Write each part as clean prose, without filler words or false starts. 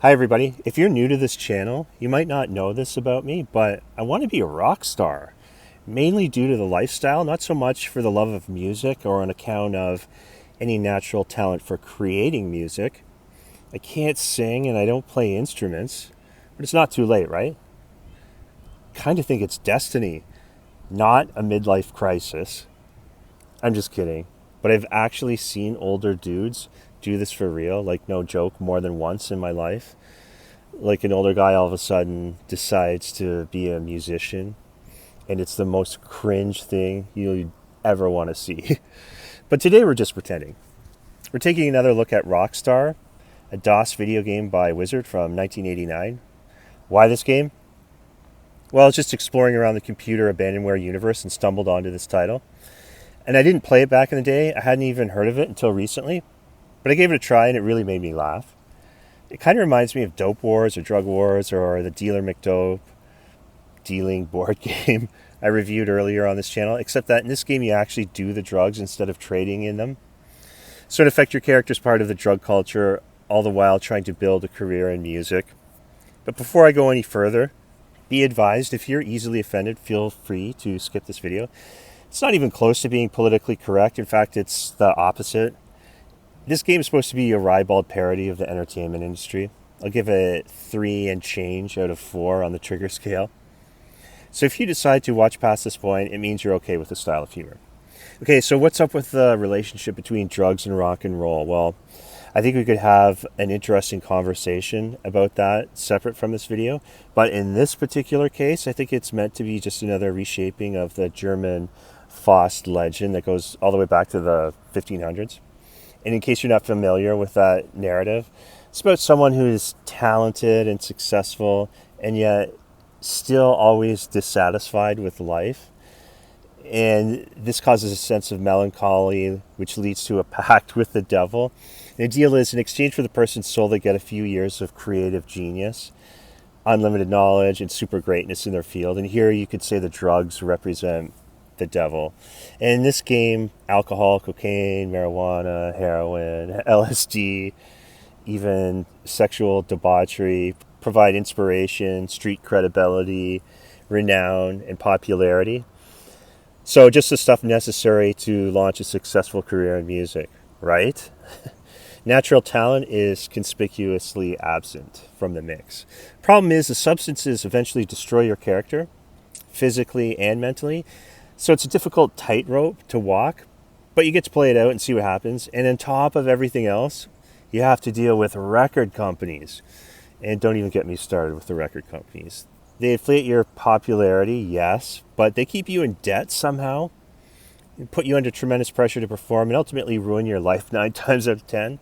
Hi, everybody. If you're new to this channel, you might not know this about me, but I want to be a rock star, mainly due to the lifestyle, not so much for the love of music or on account of any natural talent for creating music. I can't sing and I don't play instruments, but it's not too late, right? Kind of think it's destiny, not a midlife crisis. I'm just kidding. But I've actually seen older dudes do this for real, like no joke, more than once in my life. Like an older guy all of a sudden decides to be a musician, and it's the most cringe thing you'd ever want to see. But today we're just pretending. We're taking another look at Rockstar, a DOS video game by Wizard from 1989. Why this game? Well, I was just exploring around the computer abandonware universe and stumbled onto this title. And I didn't play it back in the day. I hadn't even heard of it until recently. But I gave it a try and it really made me laugh. It kind of reminds me of Dope Wars or Drug Wars or the Dealer McDope dealing board game I reviewed earlier on this channel, except that in this game you actually do the drugs instead of trading in them. So in effect, your character is part of the drug culture, all the while trying to build a career in music. But before I go any further, be advised, if you're easily offended, feel free to skip this video. It's not even close to being politically correct. In fact, it's the opposite. This game is supposed to be a ribald parody of the entertainment industry. I'll give it 3 and change out of 4 on the trigger scale. So if you decide to watch past this point, it means you're okay with the style of humor. Okay, so what's up with the relationship between drugs and rock and roll? Well, I think we could have an interesting conversation about that separate from this video. But in this particular case, I think it's meant to be just another reshaping of the German Faust legend that goes all the way back to the 1500s. And in case you're not familiar with that narrative, it's about someone who is talented and successful and yet still always dissatisfied with life. And this causes a sense of melancholy, which leads to a pact with the devil. And the deal is, in exchange for the person's soul, they get a few years of creative genius, unlimited knowledge, and super greatness in their field. And here you could say the drugs represent the devil. And in this game, alcohol, cocaine, marijuana, heroin, LSD, even sexual debauchery provide inspiration, street credibility, renown, and popularity. So just the stuff necessary to launch a successful career in music, right? Natural talent is conspicuously absent from the mix. Problem is, the substances eventually destroy your character, physically and mentally. So it's a difficult tightrope to walk, but you get to play it out and see what happens. And on top of everything else, you have to deal with record companies. And don't even get me started with the record companies. They inflate your popularity, yes, but they keep you in debt somehow, and put you under tremendous pressure to perform, and ultimately ruin your life 9 times out of 10. In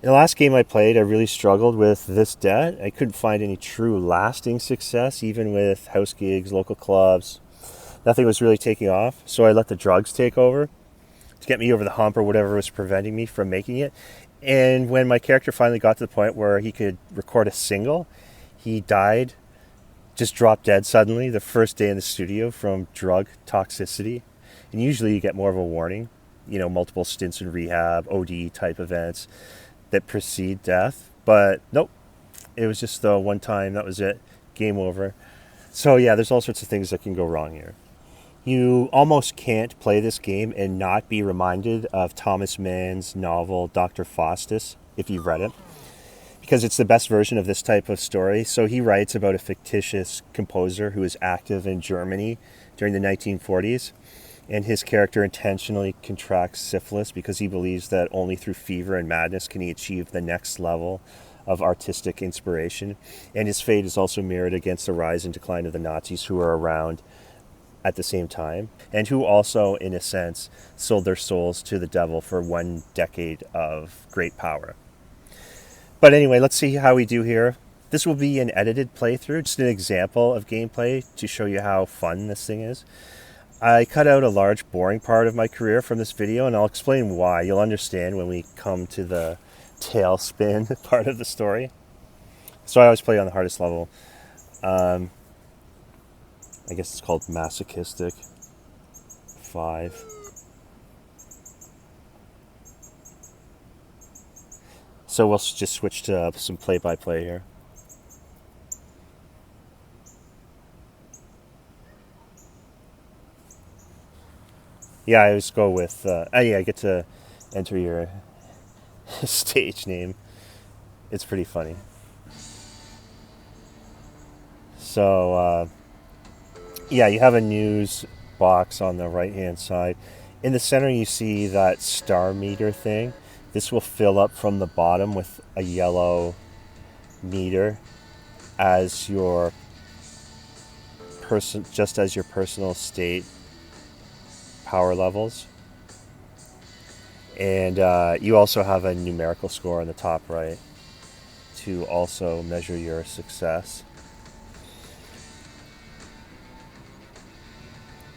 the last game I played, I really struggled with this debt. I couldn't find any true lasting success, even with house gigs, local clubs. Nothing was really taking off, so I let the drugs take over to get me over the hump or whatever was preventing me from making it. And when my character finally got to the point where he could record a single, he died, just dropped dead suddenly the first day in the studio from drug toxicity. And usually you get more of a warning, multiple stints in rehab, OD type events that precede death. But nope, it was just the one time, that was it, game over. So yeah, there's all sorts of things that can go wrong here. You almost can't play this game and not be reminded of Thomas Mann's novel Dr. Faustus, if you've read it, because it's the best version of this type of story. So he writes about a fictitious composer who is active in Germany during the 1940s, and his character intentionally contracts syphilis because he believes that only through fever and madness can he achieve the next level of artistic inspiration. And his fate is also mirrored against the rise and decline of the Nazis, who are around at the same time, and who also, in a sense, sold their souls to the devil for 1 decade of great power. But anyway, let's see how we do here. This will be an edited playthrough, just an example of gameplay to show you how fun this thing is. I cut out a large boring part of my career from this video, and I'll explain why. You'll understand when we come to the tailspin part of the story. So I always play on the hardest level. I guess it's called masochistic 5. So we'll just switch to some play-by-play here. Yeah, I always go with. Yeah, I get to enter your stage name. It's pretty funny. So yeah, you have a news box on the right hand side. In the center, you see that star meter thing. This will fill up from the bottom with a yellow meter as your just as your personal state power levels. And you also have a numerical score on the top right to also measure your success.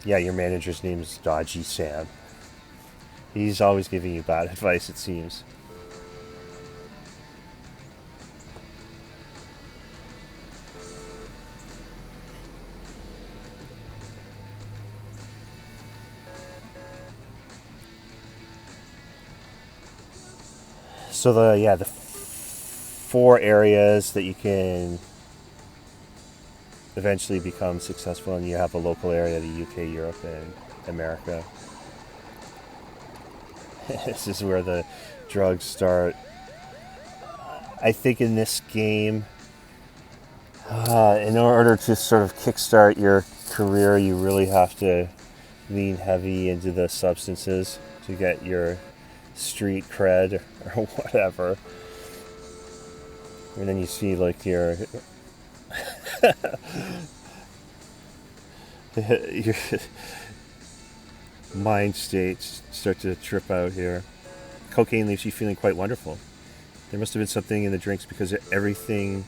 Yeah, your manager's name is Dodgy Sam. He's always giving you bad advice, it seems. So the four areas that you can eventually become successful in, you have a local area, the UK, Europe, and America. This is where the drugs start. I think in this game, in order to sort of kickstart your career, you really have to lean heavy into the substances to get your street cred or whatever. And then you see like your your mind states start to trip out here. Cocaine leaves you feeling quite wonderful. There must have been something in the drinks because everything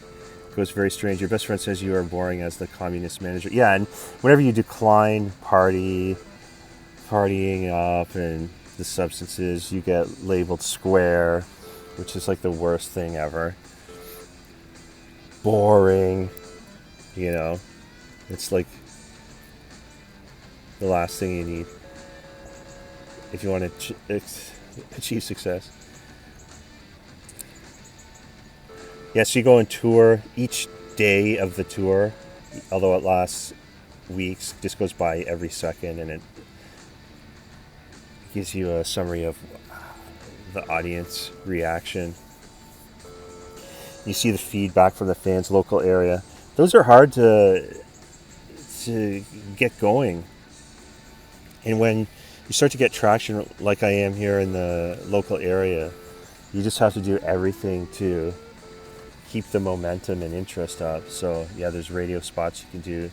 goes very strange. Your best friend says you are boring as the communist manager. Yeah, and whenever you decline partying up and the substances, you get labeled square, which is like the worst thing ever. Boring, you know. It's like the last thing you need if you want to achieve success. Yeah, so you go on tour. Each day of the tour, although it lasts weeks, just goes by every second, and it gives you a summary of the audience reaction. You see the feedback from the fans, local area. Those are hard to get going. And when you start to get traction like I am here in the local area, you just have to do everything to keep the momentum and interest up. So yeah, there's radio spots you can do.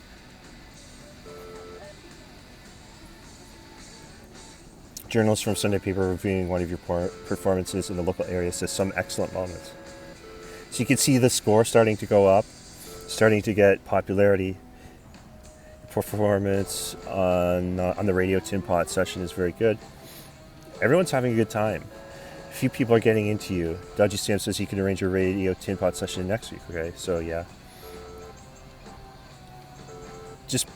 Journalists from Sunday paper reviewing one of your performances in the local area says some excellent moments. So you can see the score starting to go up, starting to get popularity. Performance on the radio tin pot session is very good. Everyone's having a good time. A few people are getting into you. Dodgy Sam says he can arrange a radio tin pot session next week. Okay, so yeah. Just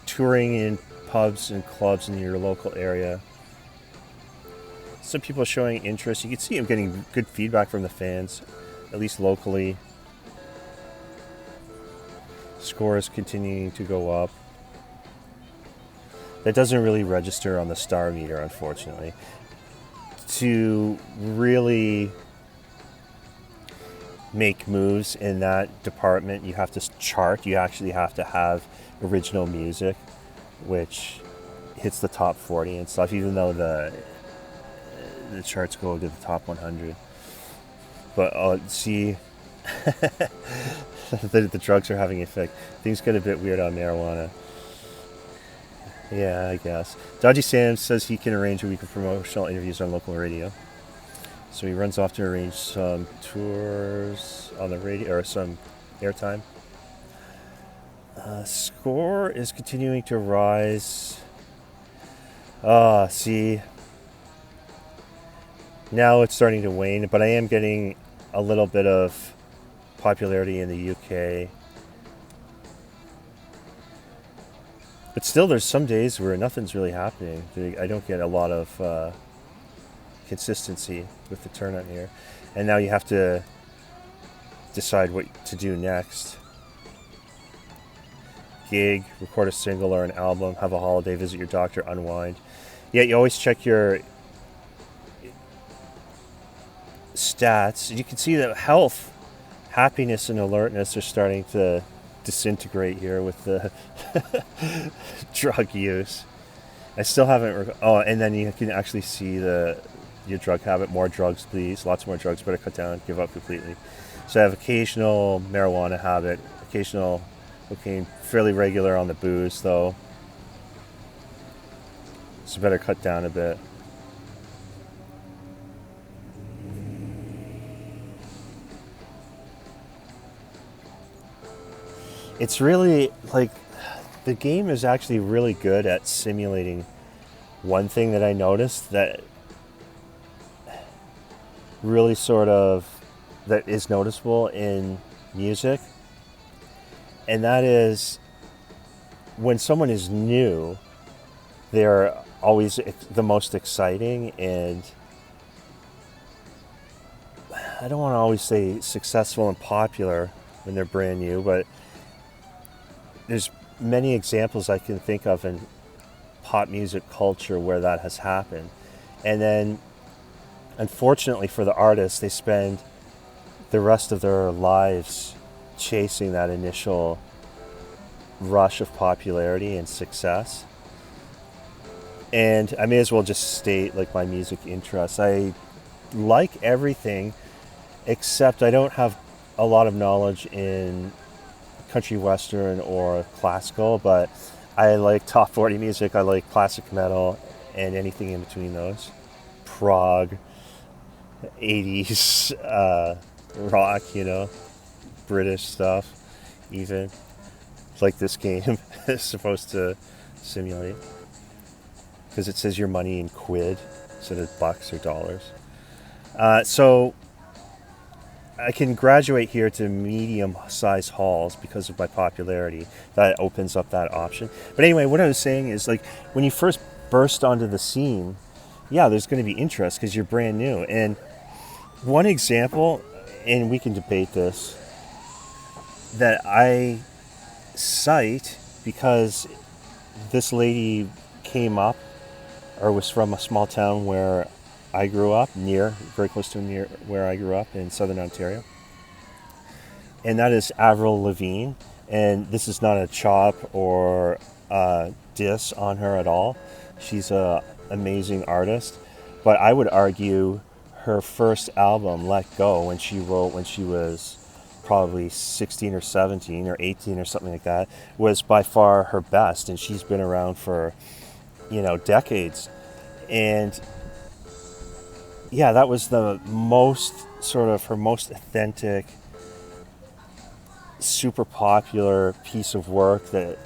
touring in pubs and clubs in your local area. Some people are showing interest. You can see him getting good feedback from the fans, at least locally. Scores continuing to go up. That doesn't really register on the star meter, unfortunately. To really make moves in that department, you have to chart. You actually have to have original music, which hits the top 40 and stuff, even though the charts go to the top 100. But see, the drugs are having an effect. Things get a bit weird on marijuana. Yeah, I guess. Dodgy Sam says he can arrange a week of promotional interviews on local radio. So he runs off to arrange some tours on the radio, or some airtime. Score is continuing to rise. See. Now it's starting to wane, but I am getting a little bit of popularity in the UK. But still, there's some days where nothing's really happening. I don't get a lot of consistency with the turnout here. And now you have to decide what to do next. Gig, record a single or an album, have a holiday, visit your doctor, unwind. Yeah, you always check your stats. You can see that health, happiness, and alertness are starting to disintegrate here with the drug use. I still haven't. And then you can actually see your drug habit. More drugs, please. Lots more drugs. Better cut down. Give up completely. So I have occasional marijuana habit, occasional cocaine, fairly regular on the booze though. So better cut down a bit. It's really like the game is actually really good at simulating one thing that I noticed that really sort of that is noticeable in music, and that is when someone is new, they're always the most exciting, and I don't want to always say successful and popular when they're brand new, but there's many examples I can think of in pop music culture where that has happened. And then, unfortunately for the artists, they spend the rest of their lives chasing that initial rush of popularity and success. And I may as well just state like my music interests. I like everything except I don't have a lot of knowledge in country western or classical, but I like top 40 music. I like classic metal and anything in between those. Prog, 80s rock, British stuff even. Like this game is supposed to simulate. Because it says your money in quid instead of bucks or dollars. So I can graduate here to medium-sized halls because of my popularity. That opens up that option. But anyway, what I was saying is, like, when you first burst onto the scene, yeah, there's going to be interest because you're brand new. And one example, and we can debate this, that I cite because this lady came up or was from a small town where I grew up, very close to near where I grew up in southern Ontario. And that is Avril Lavigne. And this is not a chop or a diss on her at all. She's an amazing artist. But I would argue her first album, Let Go, when she was probably 16 or 17 or 18 or something like that, was by far her best. And she's been around for, decades. And yeah, that was the most sort of her most authentic, super popular piece of work that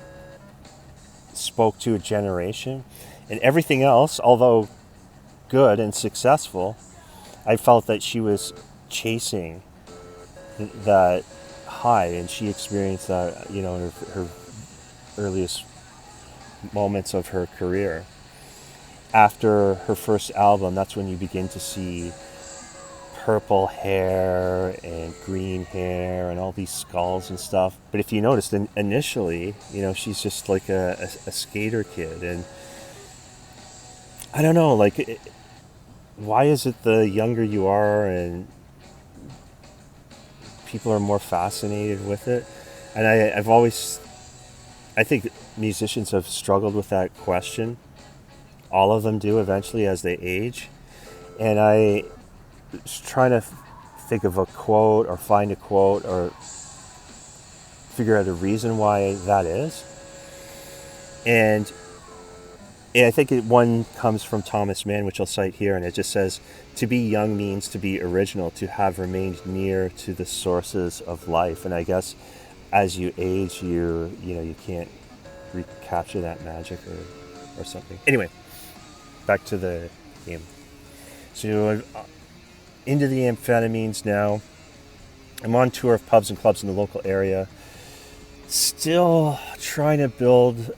spoke to a generation. And everything else, although good and successful, I felt that she was chasing that high, and she experienced that, in her earliest moments of her career. After her first album, that's when you begin to see purple hair and green hair and all these skulls and stuff. But if you noticed, initially, she's just like a skater kid. And I don't know, like, why is it the younger you are and people are more fascinated with it? And I think musicians have struggled with that question. All of them do eventually as they age. And I was trying to think of a quote or find a quote or figure out a reason why that is. And I think one comes from Thomas Mann, which I'll cite here, and it just says, to be young means to be original, to have remained near to the sources of life. And I guess as you age, you can't recapture that magic or something. Anyway, back to the game. So I'm into the amphetamines now. I'm on tour of pubs and clubs in the local area. Still trying to build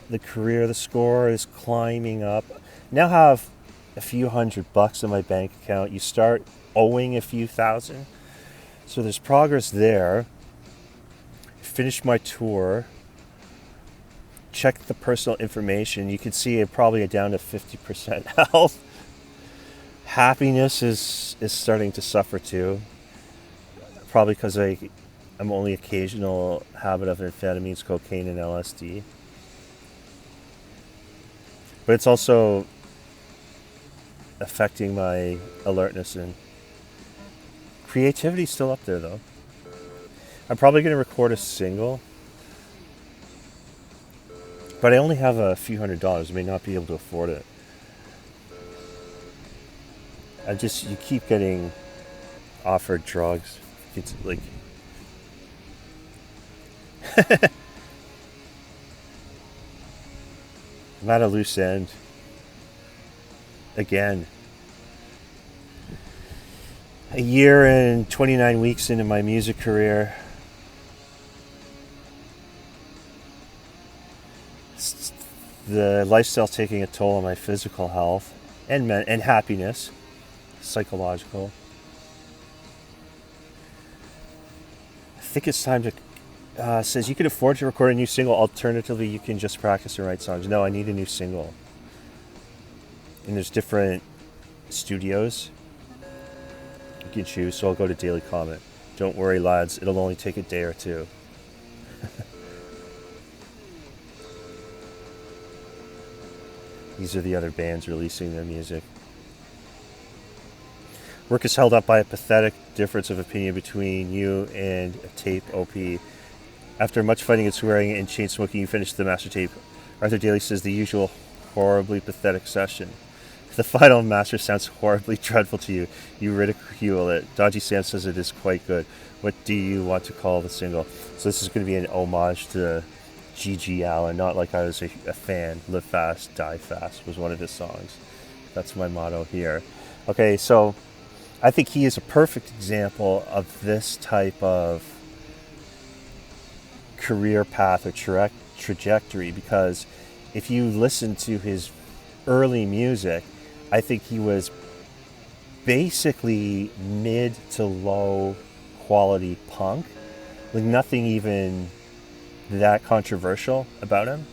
the career. The score is climbing up. Now have a few $100 in my bank account. You start owing a few thousand. So there's progress there. Finished my tour. Checked the personal information. You can see it probably down to 50% health. Happiness is starting to suffer too. Probably because I'm only occasional habit of amphetamines, cocaine, and LSD. But it's also affecting my alertness, and creativity's still up there though. I'm probably going to record a single, but I only have a few $100s. I may not be able to afford it. You keep getting offered drugs. It's like, I'm at a loose end. Again. A year and 29 weeks into my music career. The lifestyle's taking a toll on my physical health and happiness, psychological. I think it's time to says you can afford to record a new single. Alternatively, you can just practice and write songs. No, I need a new single. And there's different studios you can choose. So I'll go to Daily Comment. Don't worry, lads. It'll only take a day or two. These are the other bands releasing their music. Work is held up by a pathetic difference of opinion between you and a tape OP. After much fighting and swearing and chain smoking, you finish the master tape. Arthur Daly says the usual horribly pathetic session. The final master sounds horribly dreadful to you. You ridicule it. Dodgy Sam says it is quite good. What do you want to call the single? So this is going to be an homage to G.G. Allen. Not like I was a fan. Live Fast, Die Fast was one of his songs. That's my motto here. Okay, so I think he is a perfect example of this type of career path or trajectory, because if you listen to his early music, I think he was basically mid to low quality punk, with nothing even that controversial about him.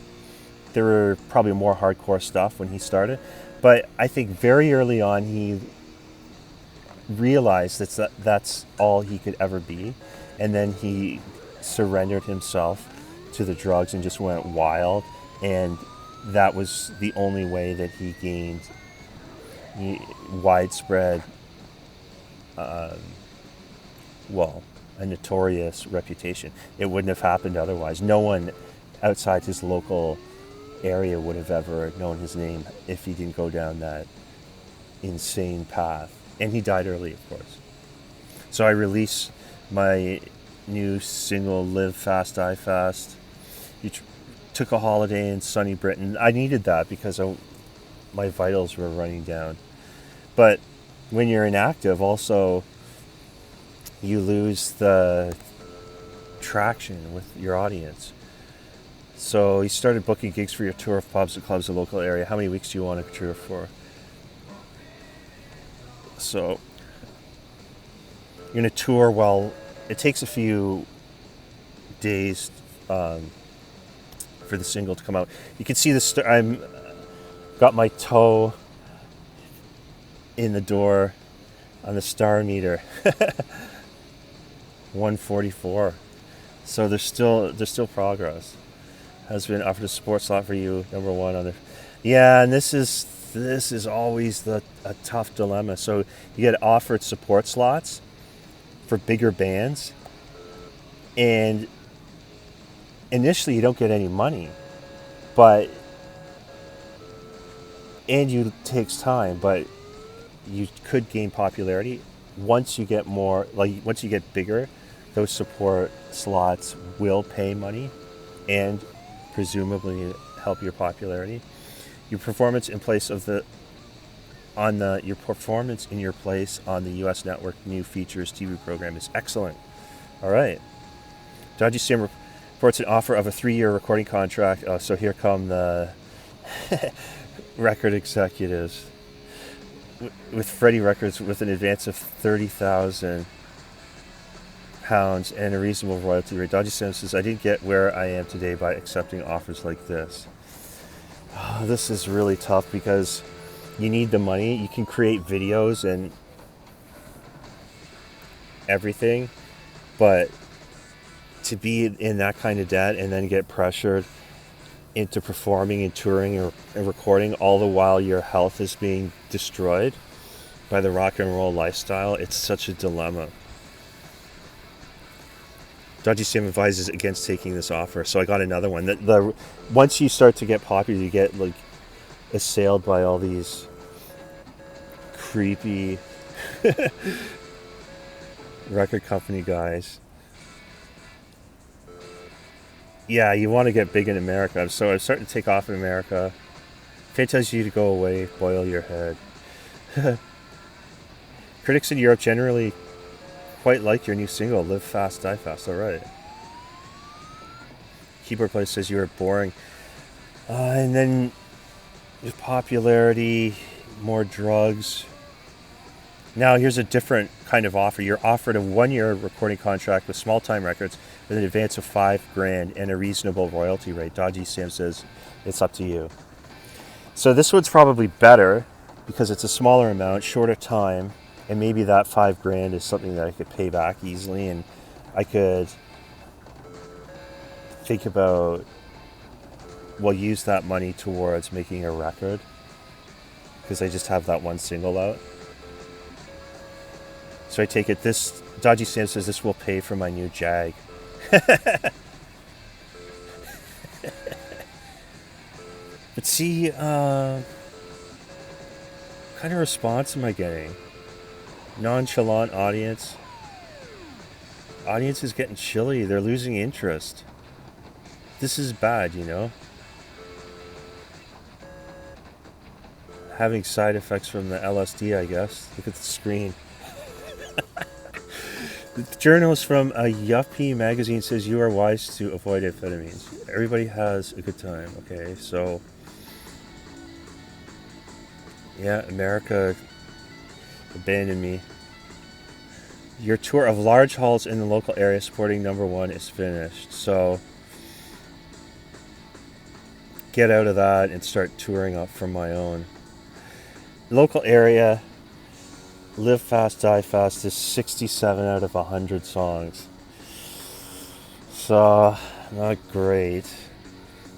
There were probably more hardcore stuff when he started, but I think very early on he realized that's all he could ever be, and then he surrendered himself to the drugs and just went wild, and that was the only way that he gained widespread, a notorious reputation. It wouldn't have happened otherwise. No one outside his local area would have ever known his name if he didn't go down that insane path. And he died early, of course. So I released my new single, Live Fast, Die Fast. Took a holiday in sunny Britain. I needed that because my vitals were running down. But when you're inactive, also, you lose the traction with your audience. So you started booking gigs for your tour of pubs and clubs in the local area. How many weeks do you want to tour for? So you're going to tour while it takes a few days for the single to come out. You can see I'm got my toe in the door on the star meter. 144. So there's still progress. Has been offered a support slot for you, number one on the. Yeah, and this is always a tough dilemma. So you get offered support slots for bigger bands, and initially you don't get any money, and it takes time, but you could gain popularity once you get once you get bigger. Those support slots will pay money and presumably help your popularity. Your performance in place on the U.S. network new features TV program is excellent. All right. Dodgy Sam reports an offer of a 3-year recording contract. So here come the record executives. with Freddie Records with an advance of £30,000 and a reasonable royalty rate. Dodgy Sam says, I didn't get where I am today by accepting offers like this. Oh, this is really tough because you need the money. You can create videos and everything, but to be in that kind of debt and then get pressured into performing and touring and recording all the while your health is being destroyed by the rock and roll lifestyle, it's such a dilemma. Dodgy Sam advises against taking this offer, so I got another one. The once you start to get popular, you get like assailed by all these creepy record company guys. Yeah, you want to get big in America, so I'm starting to take off in America. Fate tells you to go away, boil your head. Critics in Europe generally quite like your new single, Live Fast, Die Fast. Alright. Keyboard Player says you are boring. And then your popularity, more drugs. Now here's a different kind of offer. You're offered a 1-year recording contract with Small Time Records with an advance of $5,000 and a reasonable royalty rate. Dodgy Sam says it's up to you. So this one's probably better because it's a smaller amount, shorter time, and maybe that $5,000 is something that I could pay back easily, and I could think about, well, use that money towards making a record because I just have that one single out. So I take it this, Dodgy Sam says this will pay for my new Jag. But see, what kind of response am I getting? Nonchalant audience. Audience is getting chilly. They're losing interest. This is bad, you know? Having side effects from the LSD, I guess. Look at the screen. The journalist from a Yuppie magazine says you are wise to avoid amphetamines. Everybody has a good time, okay? So, yeah, America abandoned me. Your tour of large halls in the local area supporting number one is finished. So, get out of that and start touring up from my own. Local area, Live Fast, Die Fast is 67 out of 100 songs. So, not great.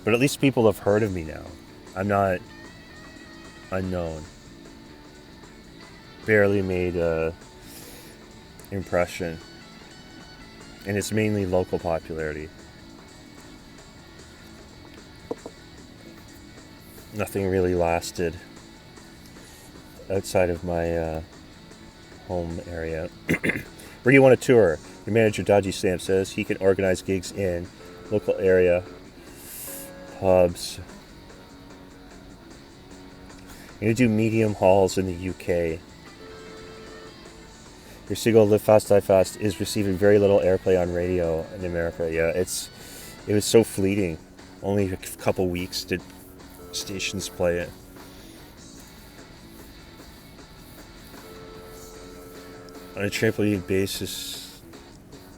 But at least people have heard of me now. I'm not unknown. Barely made a impression. And it's mainly local popularity. Nothing really lasted outside of my home area. Where do you want to tour? Your manager Dodgy Sam says he can organize gigs in local area pubs. You're going to do medium halls in the UK. Your single Live Fast, Die Fast is receiving very little airplay on radio in America. Yeah, it was so fleeting. Only a couple weeks did stations play it. On a trampoline basis,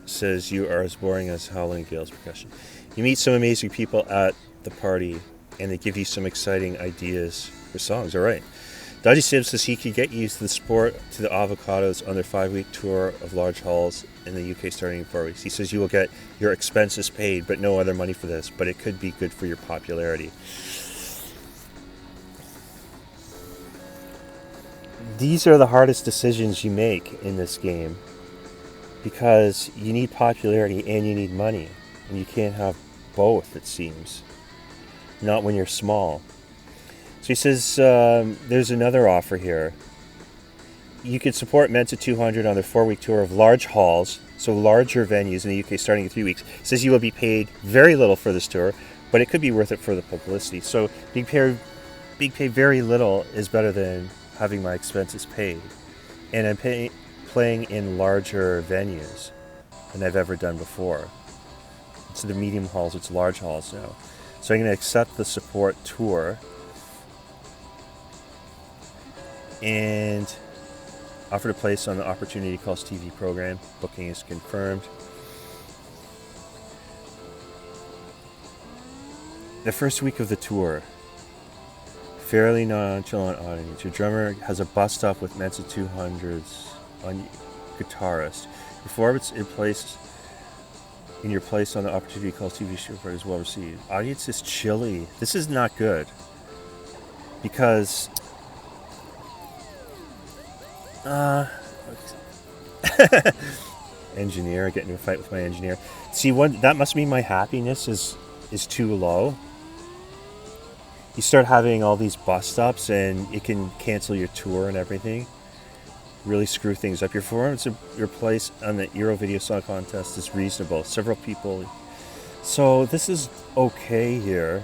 says you are as boring as Howling Gale's percussion. You meet some amazing people at the party, and they give you some exciting ideas for songs. All right. Dodgy Sam says he could get you to the Avocados on their 5-week tour of large halls in the UK starting in 4 weeks. He says you will get your expenses paid, but no other money for this, but it could be good for your popularity. These are the hardest decisions you make in this game because you need popularity and you need money, and you can't have both, it seems. Not when you're small. So he says there's another offer here. You could support Mensa 200 on their 4-week tour of large halls, so larger venues in the UK starting in 3 weeks. He says you will be paid very little for this tour, but it could be worth it for the publicity. So being paid very little is better than having my expenses paid. And I'm playing in larger venues than I've ever done before. It's the medium halls, it's large halls now. So I'm going to accept the support tour. and offered a place on the Opportunity Calls TV program. Booking is confirmed. The first week of the tour, fairly nonchalant audience. Your drummer has a bust up with Mensa 200s on guitarist. Before it's in place, in your place on the Opportunity Calls TV show is well received. Audience is chilly. This is not good because engineer, getting in a fight with my engineer. See, that must mean my happiness is too low. You start having all these bust ups and it can cancel your tour and everything. Really screw things up. Your performance of your place on the Euro Video Song Contest is reasonable. Several people. So this is okay here.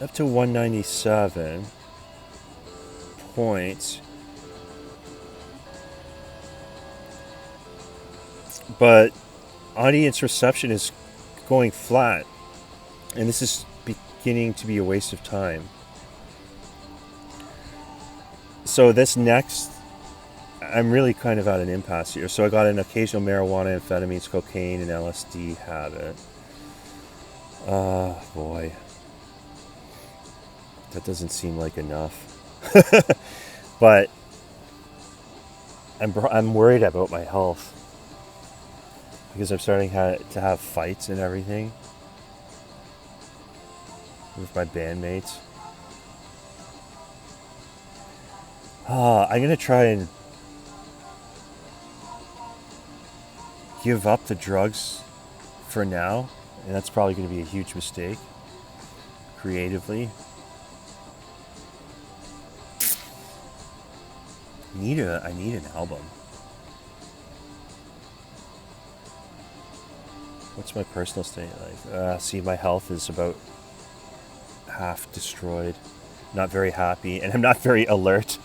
Up to 197 points. But audience reception is going flat. And this is beginning to be a waste of time. So this next, I'm really kind of at an impasse here. So I got an occasional marijuana, amphetamines, cocaine, and LSD habit. Boy. That doesn't seem like enough. But I'm worried about my health. Because I'm starting to have fights and everything with my bandmates. I'm going to try and give up the drugs for now. And that's probably going to be a huge mistake, creatively. I need an album. What's my personal state like? See, my health is about half destroyed. Not very happy, and I'm not very alert.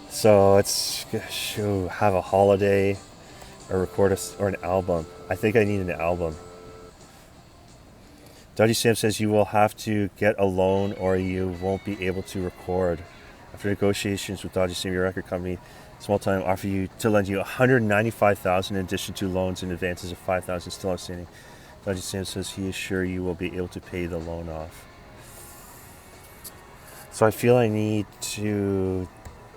So let's have a holiday, or record or an album. I think I need an album. Dodgy Sam says you will have to get a loan or you won't be able to record. After negotiations with Dodgy Sam, your record company, small time offer you to lend you $195,000 in addition to loans and advances of $5,000 still outstanding. Dodgy Sam says he is sure you will be able to pay the loan off. So I feel I need to,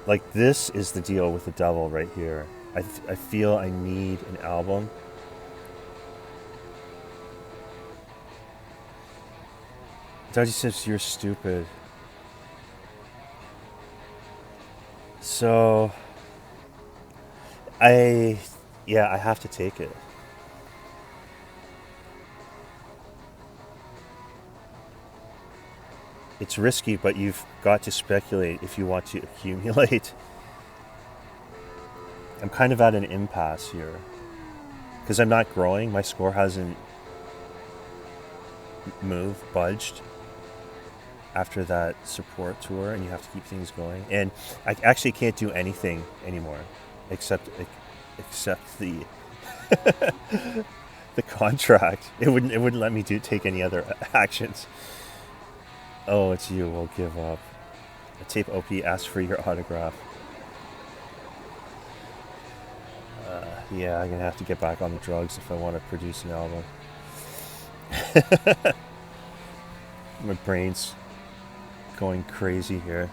like, this is the deal with the devil right here. I feel I need an album. Dodgy says you're stupid. So I have to take it. It's risky, but you've got to speculate if you want to accumulate. I'm kind of at an impasse here. Because I'm not growing. My score hasn't budged after that support tour, and you have to keep things going. And I actually can't do anything anymore except the the contract. It wouldn't let me take any other actions. Oh, it's you. We'll give up. A tape OP asks for your autograph. Yeah, I'm gonna have to get back on the drugs if I want to produce an album. My brain's going crazy here.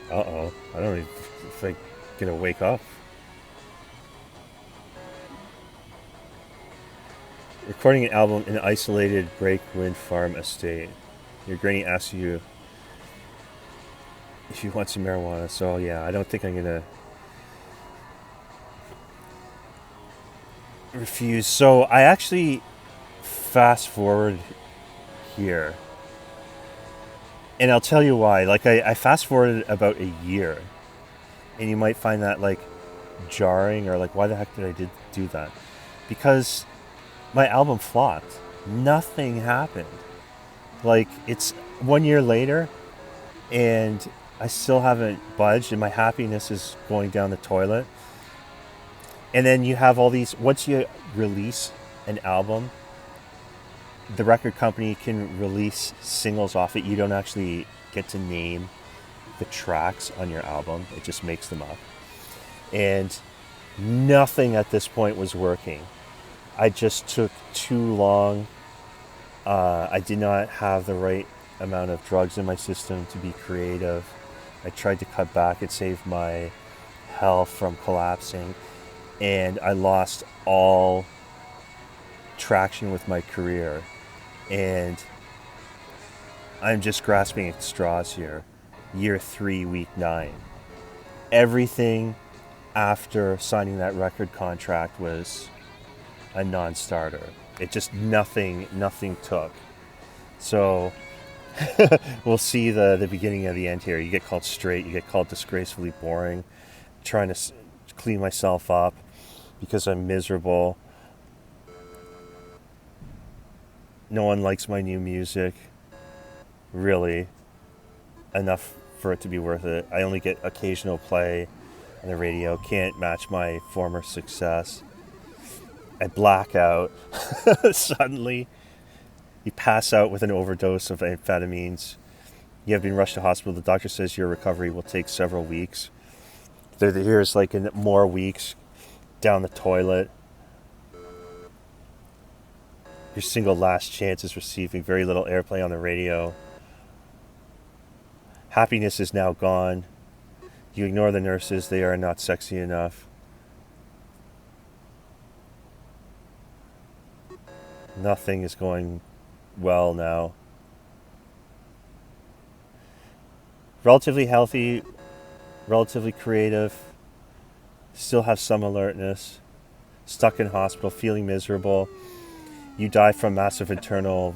Uh-oh. I don't know if I'm gonna wake up. Recording an album in an isolated break wind farm estate. Your granny asks you if you want some marijuana. So yeah, I don't think I'm gonna refuse. So I actually fast forward here. And I'll tell you why. Like I fast forwarded about a year. And you might find that like jarring, or like, why the heck did I do that? Because my album flopped. Nothing happened. Like, it's 1 year later, and I still haven't budged, and my happiness is going down the toilet. And then you have all these, once you release an album, the record company can release singles off it. You don't actually get to name the tracks on your album, it just makes them up. And nothing at this point was working. I just took too long. I did not have the right amount of drugs in my system to be creative. I tried to cut back. It saved my health from collapsing. And I lost all traction with my career. And I'm just grasping at straws here. Year 3, week 9. Everything after signing that record contract was a non-starter. It just nothing took. So we'll see the beginning of the end here. You get called straight, you get called disgracefully boring, trying to clean myself up because I'm miserable. No one likes my new music, really, enough for it to be worth it. I only get occasional play on the radio, can't match my former success. I black out suddenly. You pass out with an overdose of amphetamines. You have been rushed to hospital. The doctor says your recovery will take several weeks. Here's like more weeks down the toilet. Your single last chance is receiving very little airplay on the radio. Happiness is now gone. You ignore the nurses. They are not sexy enough. Nothing is going well now. Relatively healthy, relatively creative, still have some alertness, stuck in hospital, feeling miserable. You die from massive internal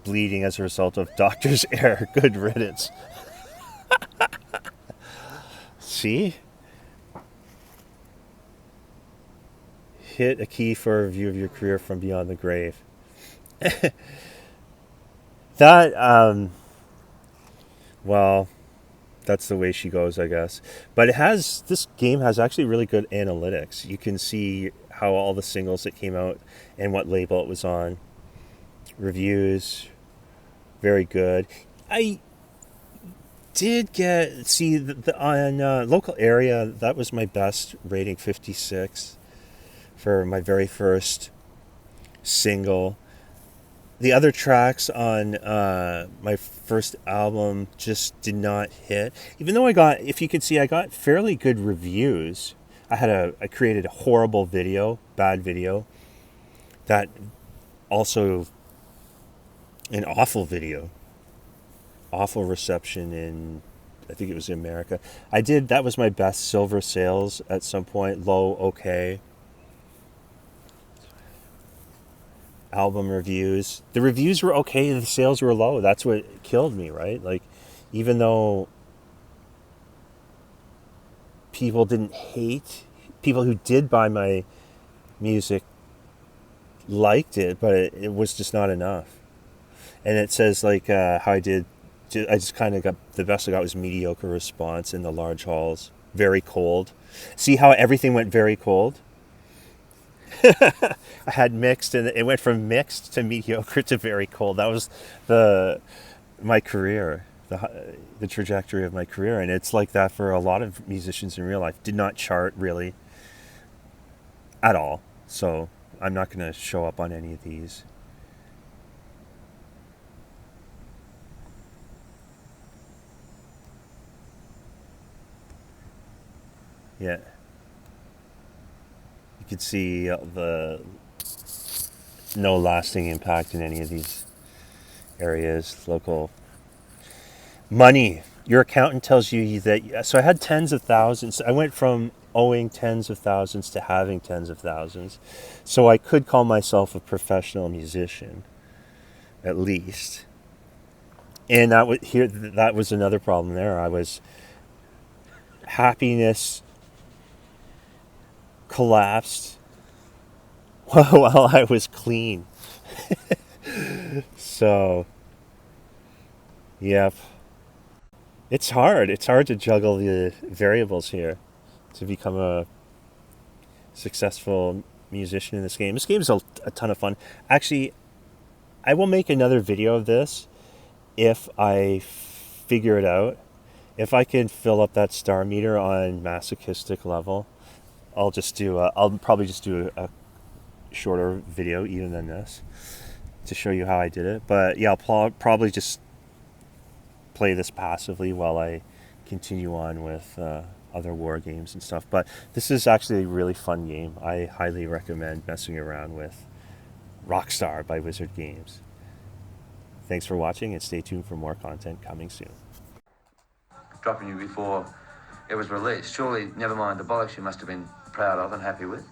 bleeding as a result of doctor's error. Good riddance. See? Hit a key for a review of your career from beyond the grave. That, well, that's the way she goes, I guess. But this game has actually really good analytics. You can see how all the singles that came out and what label it was on. Reviews, very good. I did see on local area, that was my best rating, 56 for my very first single. The other tracks on my first album just did not hit. Even though if you can see, I got fairly good reviews. I created a horrible video, bad video. That also an awful video. Awful reception in, I think it was in America. That was my best silver sales at some point. Low, okay. Album reviews. The reviews were okay, the sales were low. That's what killed me, right? Like, even though people who did buy my music liked it, but it was just not enough. And it says like how I just kind of got, the best I got was mediocre response in the large halls. Very cold. See how everything went very cold? I had mixed, and it went from mixed to mediocre to very cold. That was my career, the trajectory of my career, and it's like that for a lot of musicians in real life. Did not chart really at all, so I'm not going to show up on any of these. Yeah. You can see no lasting impact in any of these areas. Local money. Your accountant tells you that. So I had tens of thousands. I went from owing tens of thousands to having tens of thousands. So I could call myself a professional musician, at least. And that was another problem there. Happiness collapsed while I was clean. So, yep. It's hard. It's hard to juggle the variables here to become a successful musician in this game. This game is a ton of fun. Actually, I will make another video of this if I figure it out. If I can fill up that star meter on masochistic level, I'll probably just do a shorter video even than this to show you how I did it. But yeah, I'll probably just play this passively while I continue on with other war games and stuff. But this is actually a really fun game. I highly recommend messing around with Rockstar by Wizard Games. Thanks for watching and stay tuned for more content coming soon. Dropping you before it was released. Surely, never mind the bollocks you must have been proud of and happy with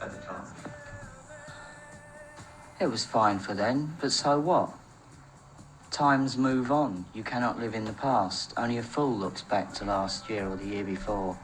at the time. It was fine for then, but so what? Times move on. You cannot live in the past. Only a fool looks back to last year or the year before.